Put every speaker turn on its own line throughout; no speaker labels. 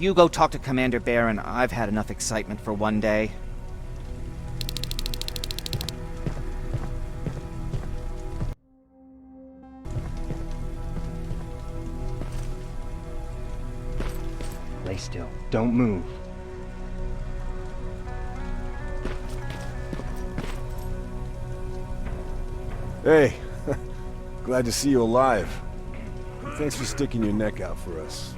You go talk to Commander Baron. I've had enough excitement for one day.
Lay still. Don't move.
Hey, glad to see you alive. Thanks for sticking your neck out for us.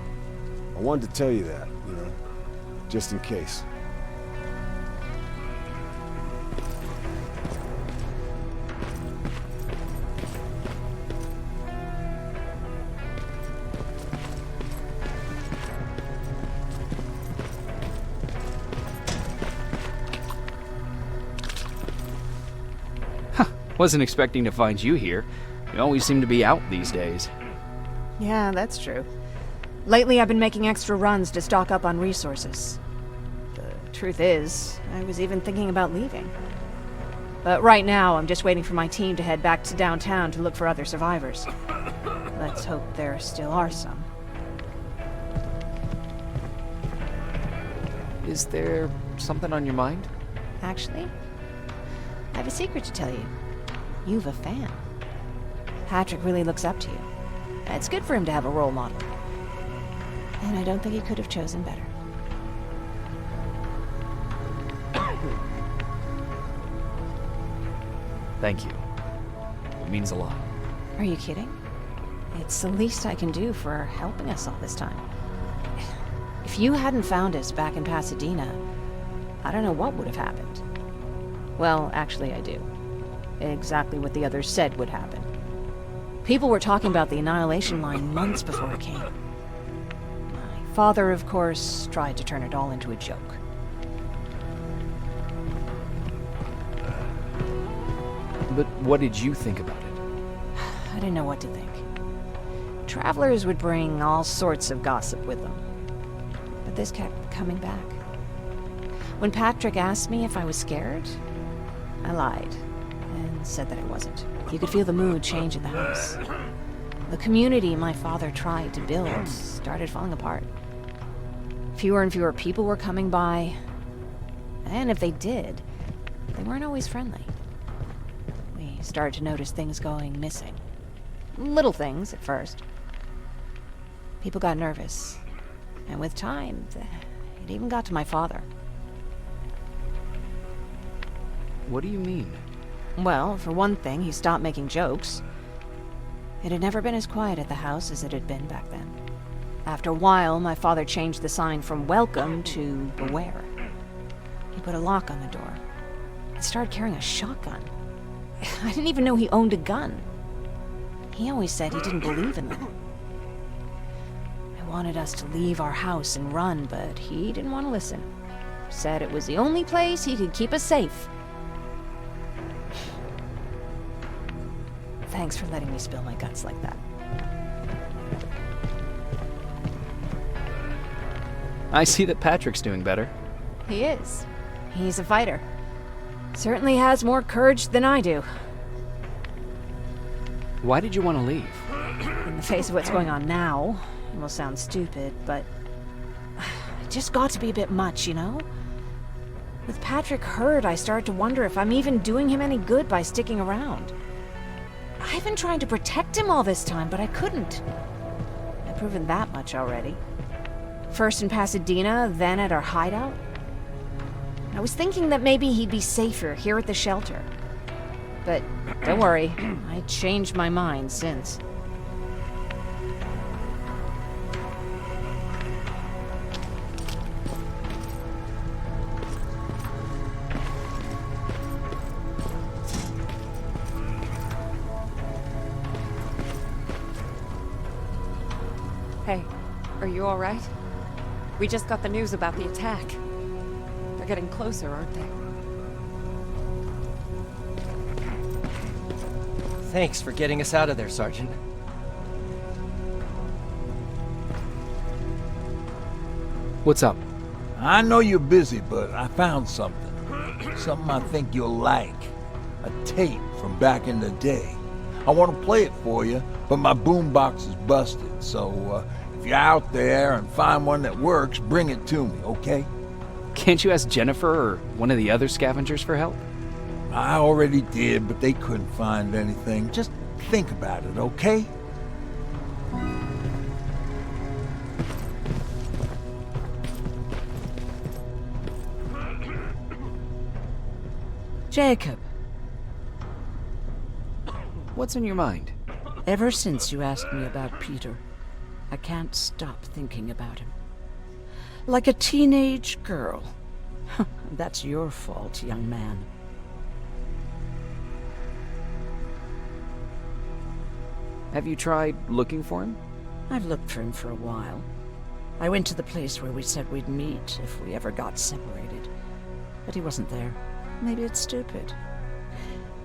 I wanted to tell you that, you know, just in case.
Wasn't expecting to find you here. You always seem to be out these days.
Yeah, that's true. Lately I've been making extra runs to stock up on resources. The truth is, I was even thinking about leaving. But right now I'm just waiting for my team to head back to downtown to look for other survivors. Let's hope there still are some.
Is there something on your mind?
Actually, I have a secret to tell you. You've a fan. Patrick really looks up to you. It's good for him to have a role model. And I don't think he could have chosen better.
Thank you. It means a lot.
Are you kidding? It's the least I can do for helping us all this time. If you hadn't found us back in Pasadena, I don't know what would have happened. Well, actually I do. Exactly what the others said would happen. People were talking about the Annihilation Line months before it came. My father, of course, tried to turn it all into a joke.
But what did you think about it?
I didn't know what to think. Travelers would bring all sorts of gossip with them. But this kept coming back. When Patrick asked me if I was scared, I lied and said that I wasn't. You could feel the mood change in the house. The community my father tried to build started falling apart. Fewer and fewer people were coming by, and if they did, they weren't always friendly. We started to notice things going missing. Little things at first. People got nervous, and with time, it even got to my father.
What do you mean?
Well, for one thing, he stopped making jokes. It had never been as quiet at the house as it had been back then. After a while, my father changed the sign from welcome to beware. He put a lock on the door and started carrying a shotgun. I didn't even know he owned a gun. He always said he didn't believe in them. I wanted us to leave our house and run, but he didn't want to listen. Said it was the only place he could keep us safe. Thanks for letting me spill my guts like that.
I see that Patrick's doing better.
He is. He's a fighter. Certainly has more courage than I do.
Why did you want to leave?
In the face of what's going on now, it will sound stupid, but it just got to be a bit much, you know? With Patrick hurt, I started to wonder if I'm even doing him any good by sticking around. I've been trying to protect him all this time, but I couldn't. I've proven that much already. First in Pasadena, then at our hideout. I was thinking that maybe he'd be safer here at the shelter. But don't worry, I changed my mind since.
Hey, are you all right? We just got the news about the attack. They're getting closer, aren't they?
Thanks for getting us out of there, Sergeant.
What's up?
I know you're busy, but I found something. Something I think you'll like. A tape from back in the day. I want to play it for you, but my boombox is busted, so if If you're out there and find one that works, bring it to me, okay?
Can't you ask Jennifer or one of the other scavengers for help?
I already did, but they couldn't find anything. Just think about it, okay?
Jacob,
What's on your mind?
ever since you asked me about Peter, I can't stop thinking about him. Like a teenage girl. That's your fault, young man.
Have you tried looking for him?
I've looked for him for a while. I went to the place where we said we'd meet if we ever got separated. But he wasn't there. Maybe it's stupid.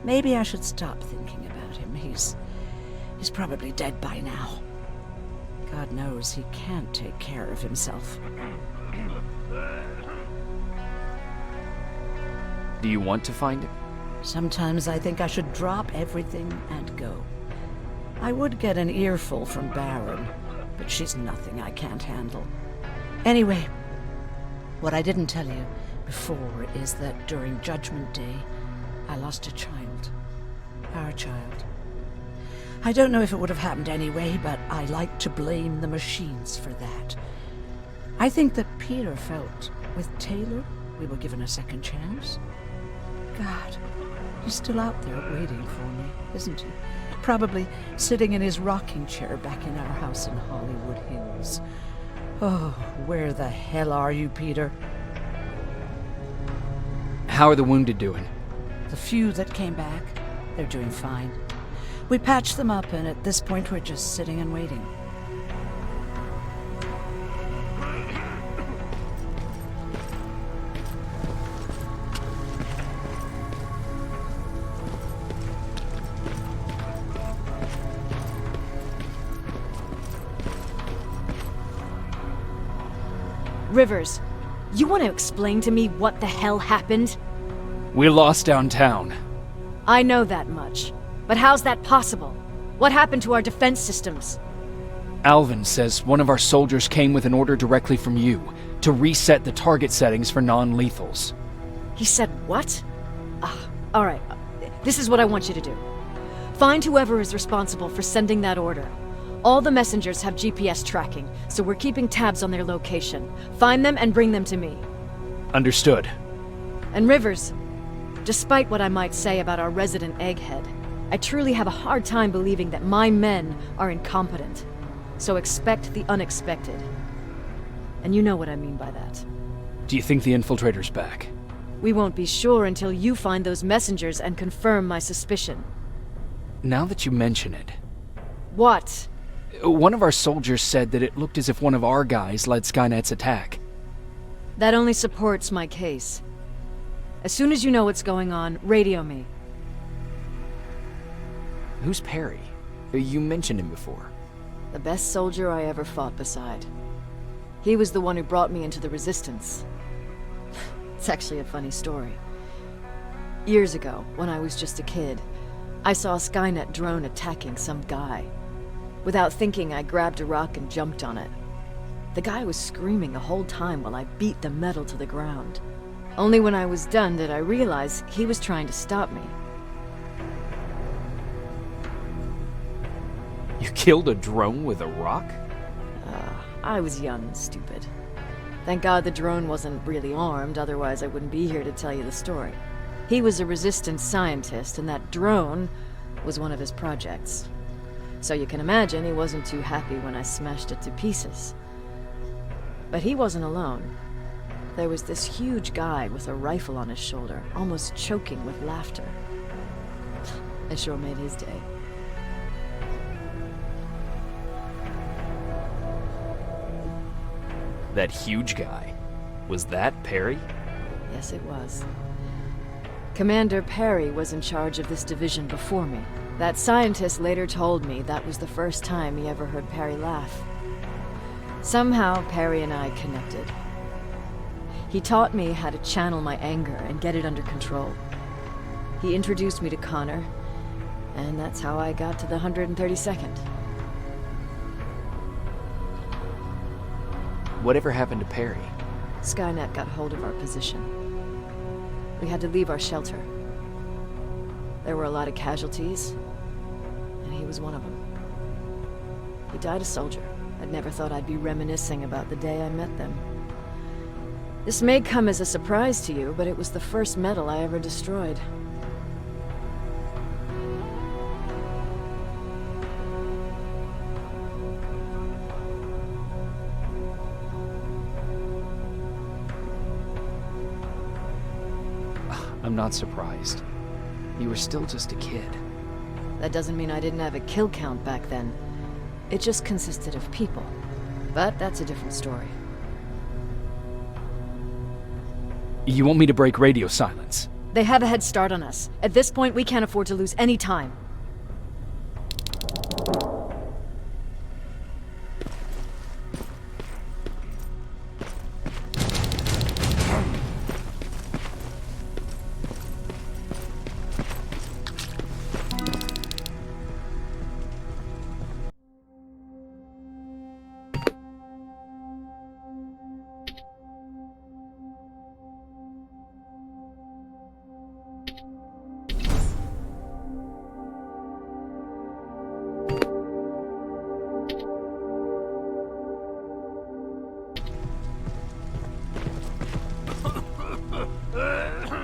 Maybe I should stop thinking about him. He's probably dead by now. God knows he can't take care of himself.
Do you want to find him?
Sometimes I think I should drop everything and go. I would get an earful from Baron, but she's nothing I can't handle. Anyway, what I didn't tell you before is that during Judgment Day, I lost a child. Our child. I don't know if it would have happened anyway, but I like to blame the machines for that. I think that Peter felt with Taylor we were given a second chance. God, he's still out there waiting for me, isn't he? Probably sitting in his rocking chair back in our house in Hollywood Hills. Oh, where the hell are you, Peter?
How are the wounded doing?
The few that came back, they're doing fine. We patched them up, and at this point we're just sitting and waiting.
Rivers, you want to explain to me what the hell happened?
We lost downtown.
I know that much. But how's that possible? What happened to our defense systems?
Alvin says one of our soldiers came with an order directly from you to reset the target settings for non-lethals.
He said what? Alright. This is what I want you to do. Find whoever is responsible for sending that order. All the messengers have GPS tracking, so we're keeping tabs on their location. Find them and bring them to me.
Understood.
And Rivers, despite what I might say about our resident egghead, I truly have a hard time believing that my men are incompetent. So expect the unexpected. And you know what I mean by that.
Do you think the infiltrator's back?
We won't be sure until you find those messengers and confirm my suspicion.
Now that you mention it...
What?
One of our soldiers said that it looked as if one of our guys led Skynet's attack.
That only supports my case. As soon as you know what's going on, radio me.
Who's Perry? You mentioned him before.
The best soldier I ever fought beside. He was the one who brought me into the Resistance. It's actually a funny story. Years ago, when I was just a kid, I saw a Skynet drone attacking some guy. Without thinking, I grabbed a rock and jumped on it. The guy was screaming the whole time while I beat the metal to the ground. Only when I was done did I realize he was trying to stop me.
You killed a drone with a rock?
I was young and stupid. Thank God the drone wasn't really armed, otherwise I wouldn't be here to tell you the story. He was a resistance scientist, and that drone was one of his projects. So you can imagine he wasn't too happy when I smashed it to pieces. But he wasn't alone. There was this huge guy with a rifle on his shoulder, almost choking with laughter. I sure made his day.
That huge guy. Was that Perry?
Yes, it was. Commander Perry was in charge of this division before me. That scientist later told me that was the first time he ever heard Perry laugh. Somehow, Perry and I connected. He taught me how to channel my anger and get it under control. He introduced me to Connor, and that's how I got to the 132nd.
Whatever happened to Perry?
Skynet got hold of our position. We had to leave our shelter. There were a lot of casualties, and he was one of them. He died a soldier. I'd never thought I'd be reminiscing about the day I met them. This may come as a surprise to you, but it was the first medal I ever destroyed.
I'm not surprised. You were still just a kid.
That doesn't mean I didn't have a kill count back then. It just consisted of people. But that's a different story.
You want me to break radio silence?
They have a head start on us. At this point, we can't afford to lose any time.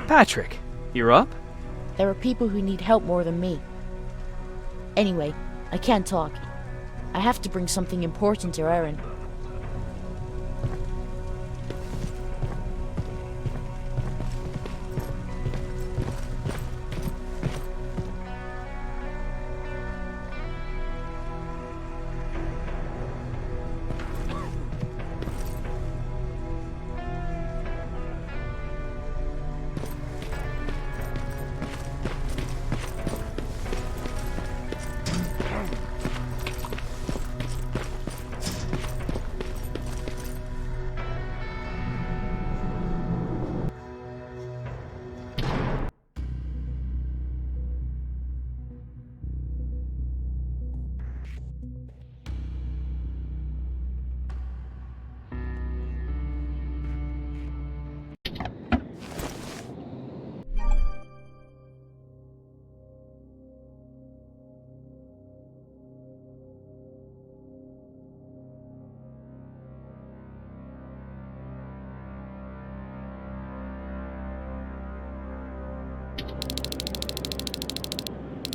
Patrick, you're up?
There are people who need help more than me. Anyway, I can't talk. I have to bring something important to Erin.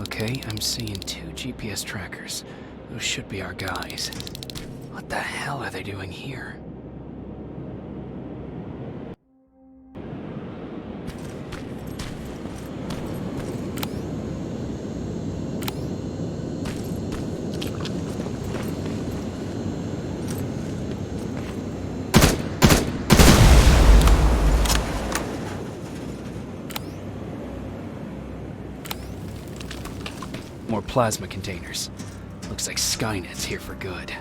Okay, I'm seeing 2 GPS trackers. Those should be our guys. What the hell are they doing here? More plasma containers. Looks like Skynet's here for good.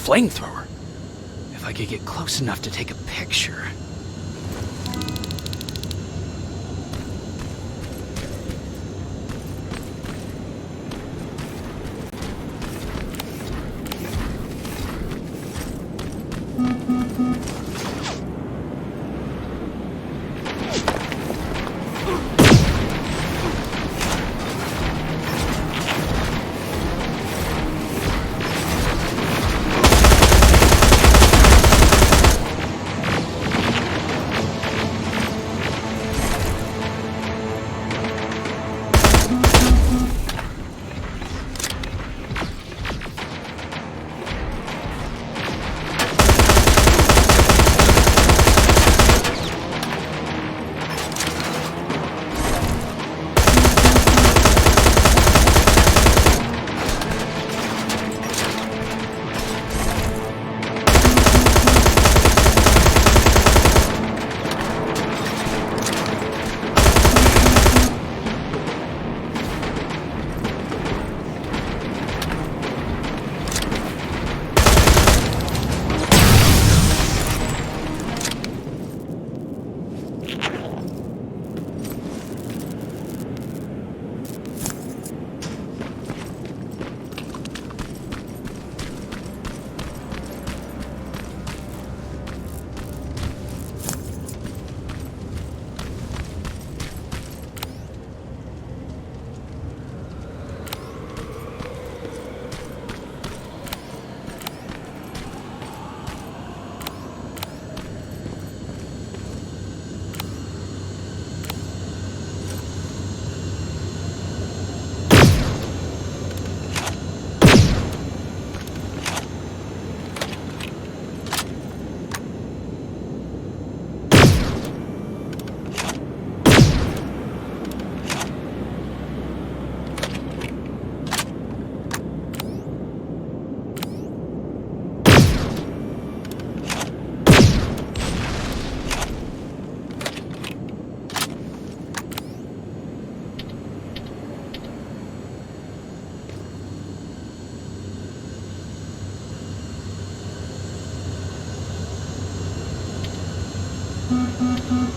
Flamethrower? If I could get close enough to take a picture. Got it.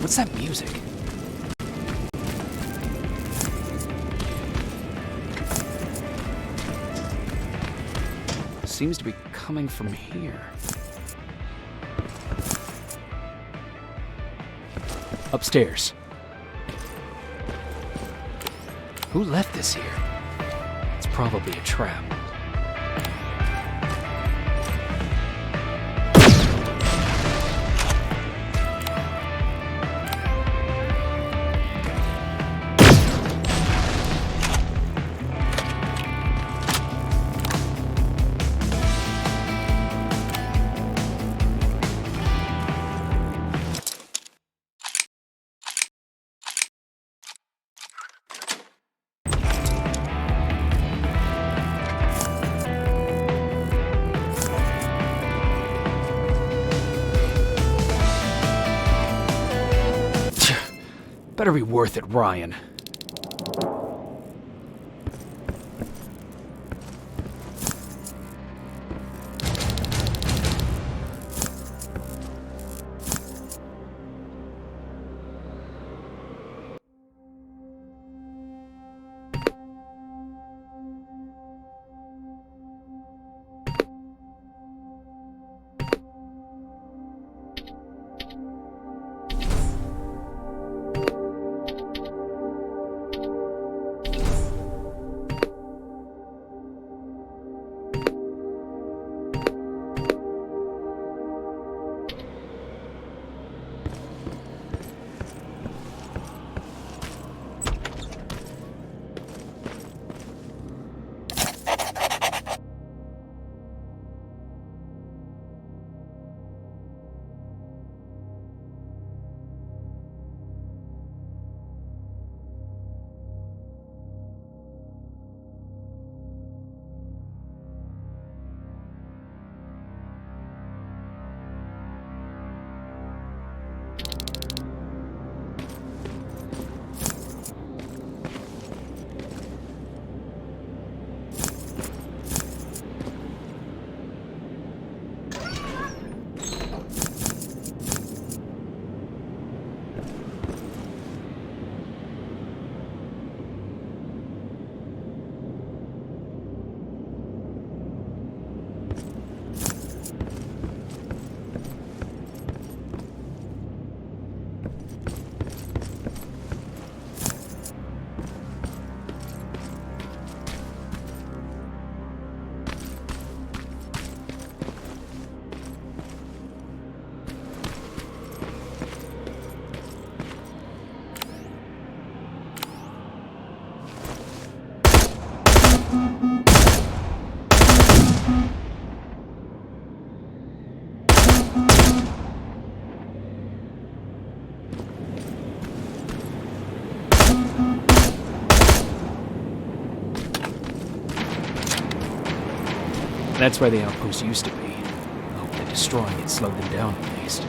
What's that music? Seems to be coming from here. Upstairs. Who left this here? It's probably a trap. Better be worth it, Ryan. That's where the outpost used to be. I hope that destroying it slowed them down at least.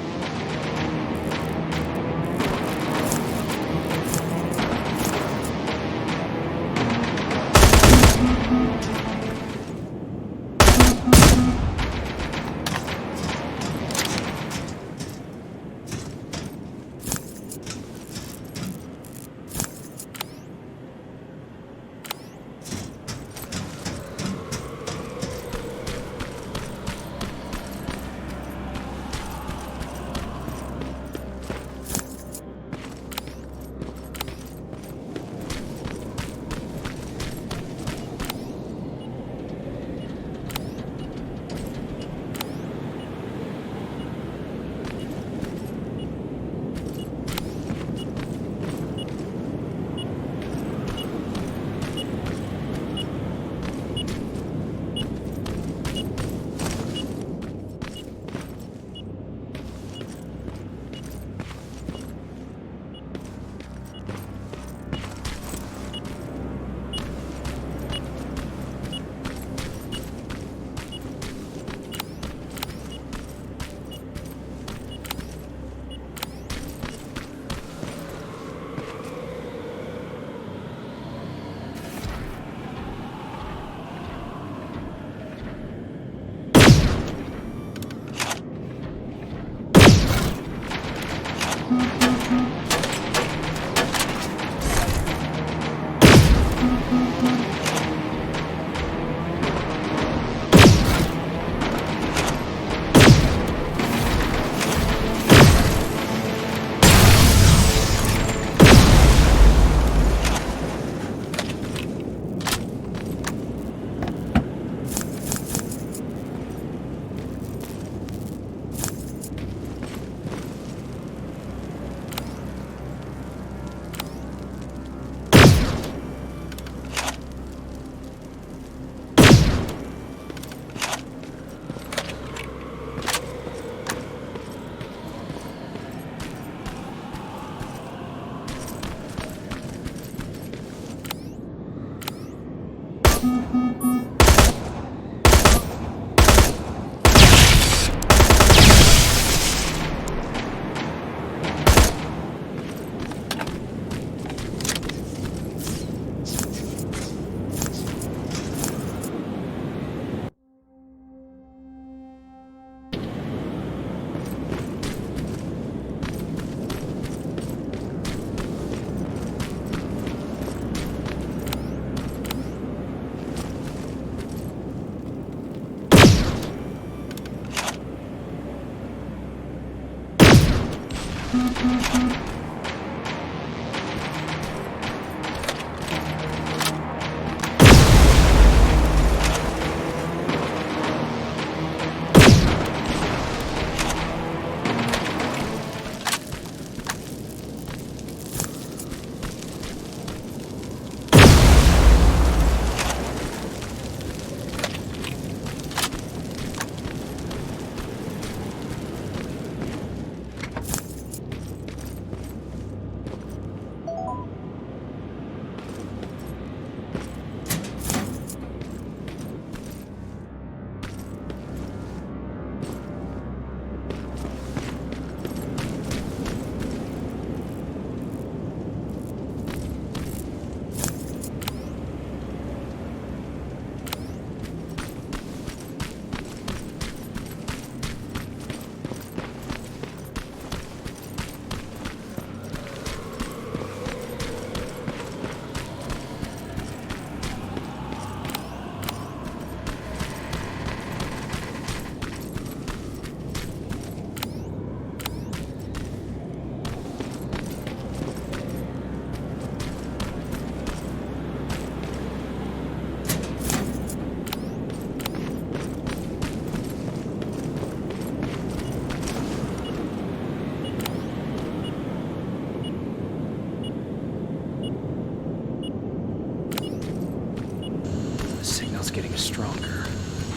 Getting stronger.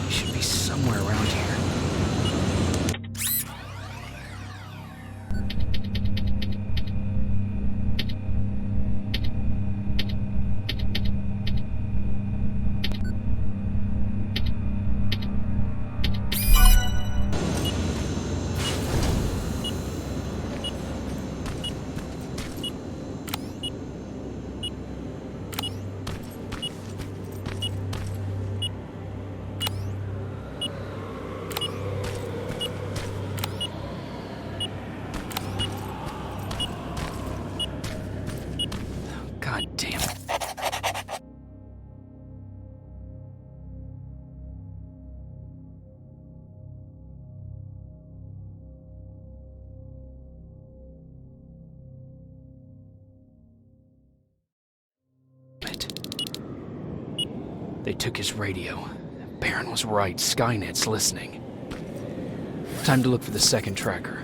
He should be somewhere around here. God damn it. They took his radio. Baron was right. Skynet's listening. Time to look for the second tracker.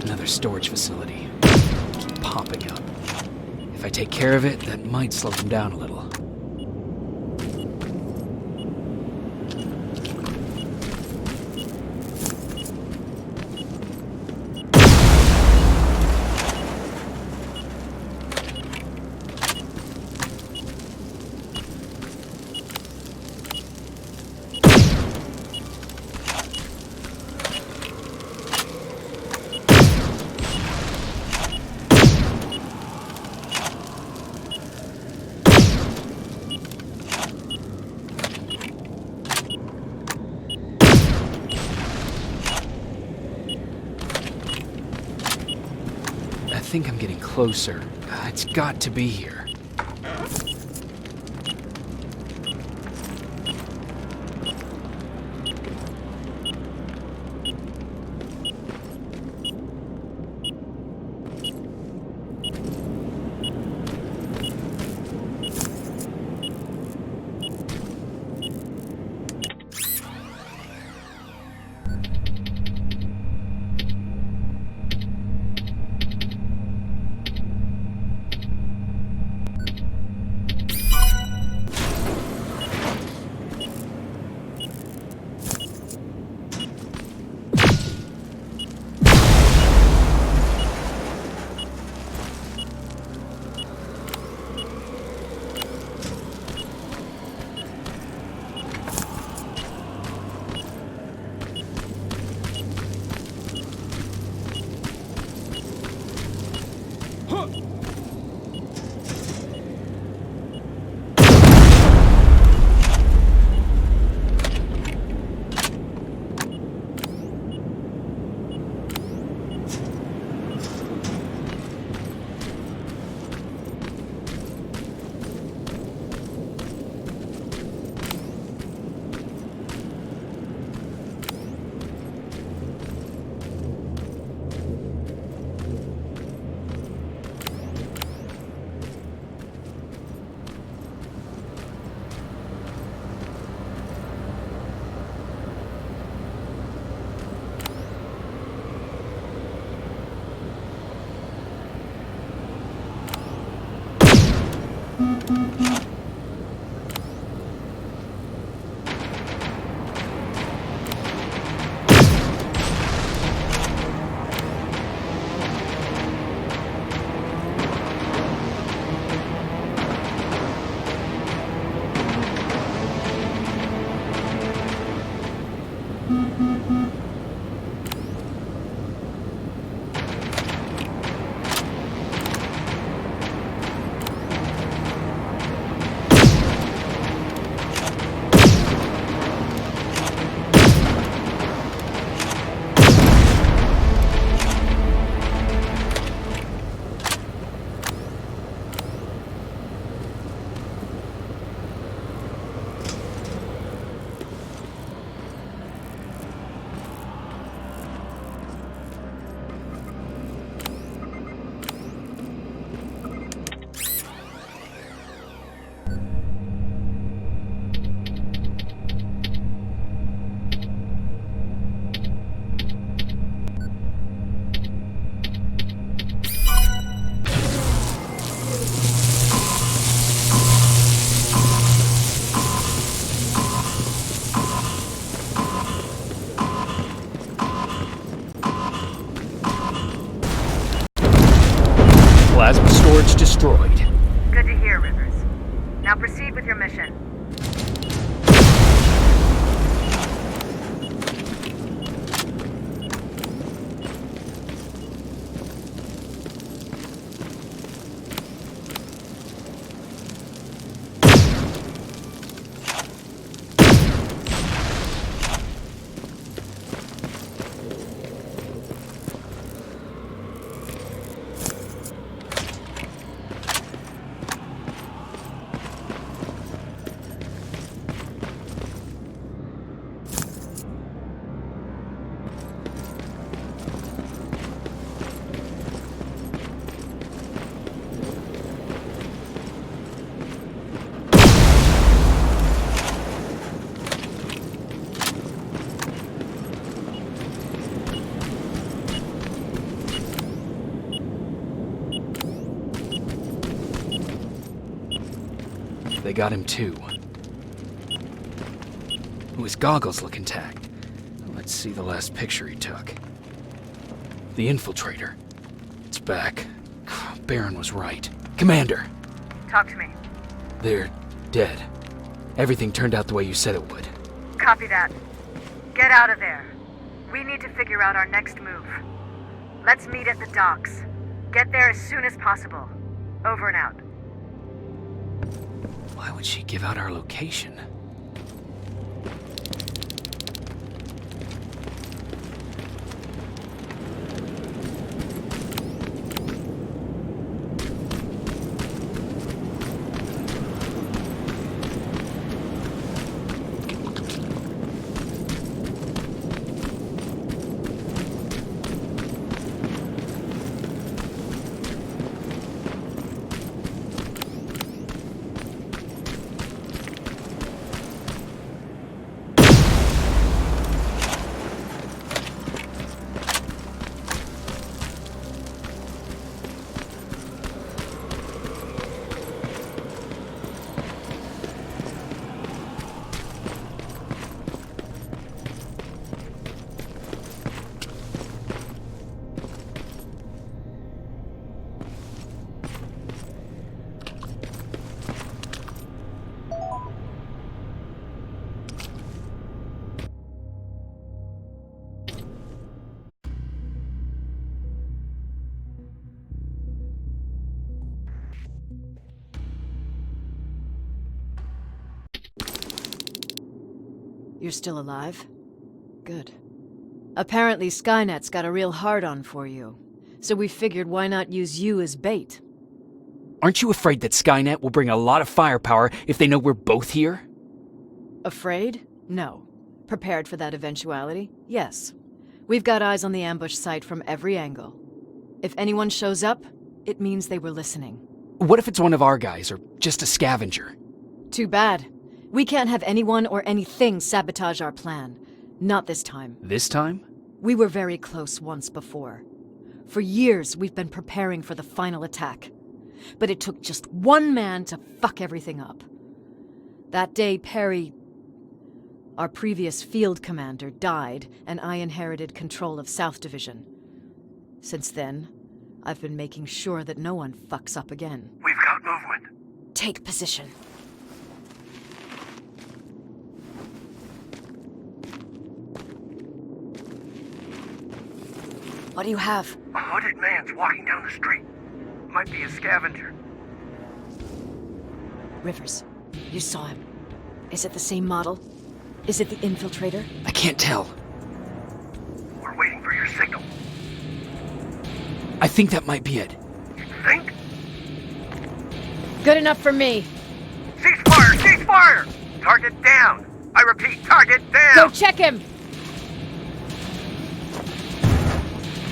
Another storage facility. Keep popping up. If I take care of it, that might slow them down a little. I think I'm getting closer. It's got to be here. They got him too. Ooh, his goggles look intact. Let's see the last picture he took. The infiltrator. It's back. Baron was right. Commander!
Talk to me.
They're dead. Everything turned out the way you said it would.
Copy that. Get out of there. We need to figure out our next move. Let's meet at the docks. Get there as soon as possible. Over and out.
Why would she give out our location?
You're still alive? Good. Apparently Skynet's got a real hard-on for you, so we figured why not use you as bait.
Aren't you afraid that Skynet will bring a lot of firepower if they know we're both here?
Afraid? No. Prepared for that eventuality? Yes. We've got eyes on the ambush site from every angle. If anyone shows up, it means they were listening.
What if it's one of our guys, or just a scavenger?
Too bad. We can't have anyone or anything sabotage our plan. Not this time.
This time?
We were very close once before. For years, we've been preparing for the final attack. But it took just one man to fuck everything up. That day, Perry, our previous field commander, died, and I inherited control of South Division. Since then, I've been making sure that no one fucks up again.
We've got movement.
Take position. What do you have?
A hooded man's walking down the street. Might be a scavenger.
Rivers, you saw him. Is it the same model? Is it the infiltrator?
I can't tell.
We're waiting for your signal.
I think that might be it.
You think?
Good enough for me.
Cease fire! Cease fire! Target down! I repeat, target down!
Go check him!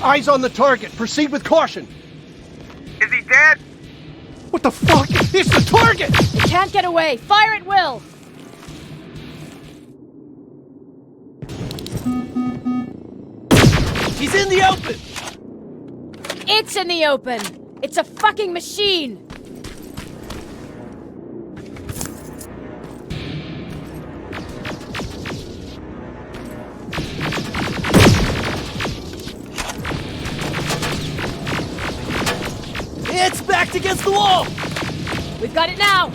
Eyes on the target. Proceed with caution.
Is he dead?
What the fuck? It's the target!
He can't get away. Fire at will!
He's in the open!
It's in the open! It's a fucking machine!
It's backed against the wall!
We've got it now!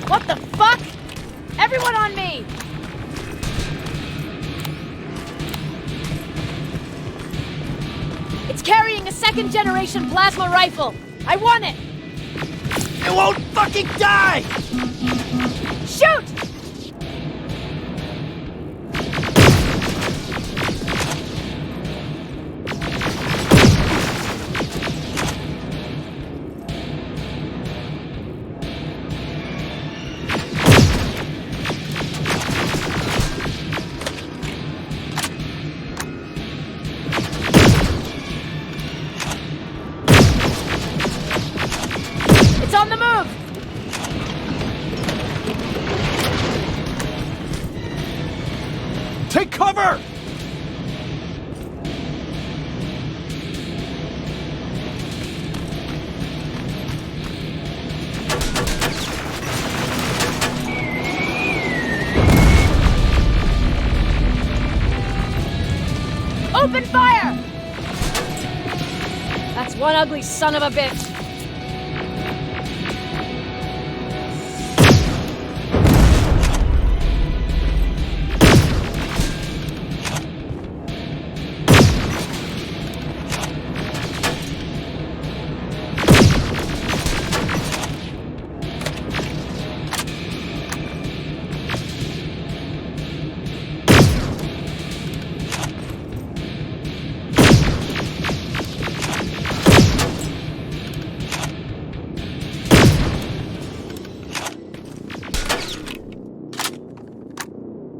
What the fuck? Everyone on me! It's carrying a second-generation plasma rifle! I want it!
It won't fucking die!
Shoot! On the move!
Take cover!
Open fire! That's one ugly son of a bitch.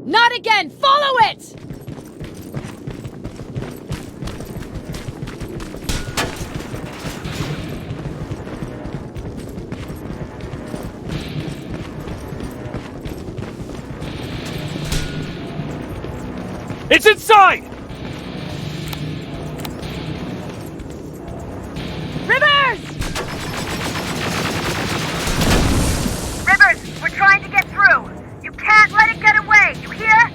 Not again! Follow it!
It's inside!
Rivers!
Rivers, we're trying to get through. You can't let it get away, you hear?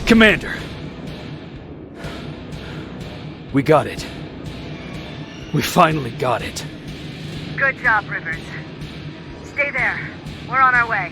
Commander! We got it. We finally got it.
Good job, Rivers. Stay there. We're on our way.